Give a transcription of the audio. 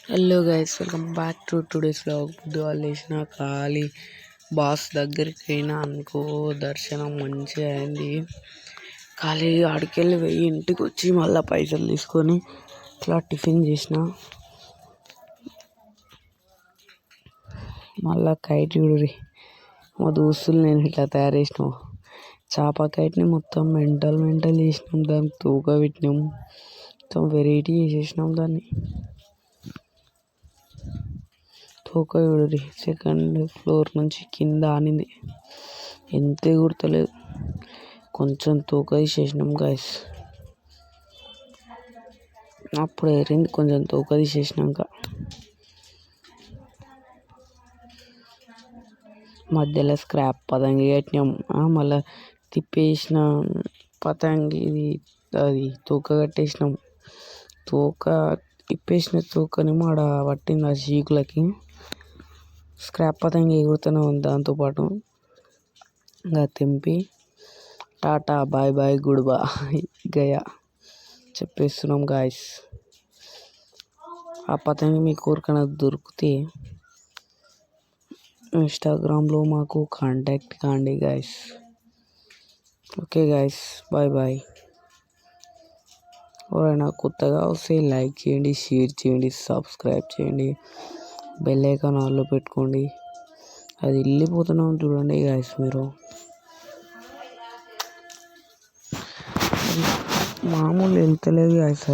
Hello guys, welcome back to today's vlog. పొద్దుగాల లేచిన ఖాళీ బాస్ దగ్గరికి పోయినా అనుకో, దర్శనం మంచిగా అయింది. ఖాళీ ఆడికెళ్ళి పోయి ఇంటికి వచ్చి మళ్ళీ పైసలు తీసుకొని ఇట్లా టిఫిన్ చేసిన. మళ్ళీ కైట్ చూడుర్రి, మా దోస్తులు నేను ఇట్లా తయారు చేసినాం. చేప కైట్ని మొత్తం మెంటల్ చేసినాం, దానికి తూక పెట్టినాం, మొత్తం వెరైటీ చేసేసినాం దాన్ని. తోక చూడుర్రి, సెకండ్ ఫ్లోర్ నుంచి కింద ఆనింది, ఎంత గుర్తలేదు. కొంచెం తోక తీసేసినాం గైస్, అప్పుడు ఎగిరింది కొంచెం తోక తీసేసినాక. మధ్యలో స్క్రాప్ పతంగి కట్టినాం, మళ్ళీ తిప్పేసిన పతంగి అది తోక కట్టేసినాం. తోక తిప్పేసిన తోకనేమో ఆడ పట్టింది ఆ చీకులకి. స్క్రాప్ పతంగి ఎగురుతూనే ఉంది దాంతోపాటు. ఇంకా తెంపి tata bye bye good bye గయా చెప్పేస్తున్నాం గాయస్. ఆ పతంగి మీ కోరికన దొరికితే ఇన్స్టాగ్రామ్లో మాకు కాంటాక్ట్ కాండి guys. Okay guys, bye bye. ఎవరైనా కొత్తగా వస్తే లైక్ చేయండి, షేర్ చేయండి, సబ్స్క్రైబ్ చేయండి, బెల్ ఐకాన్ ఆన్లో పెట్టుకోండి. అది వెళ్ళిపోతున్నాం చూడండి గాయస్. మీరు మామూలు వెళ్తలేదు గాయస్,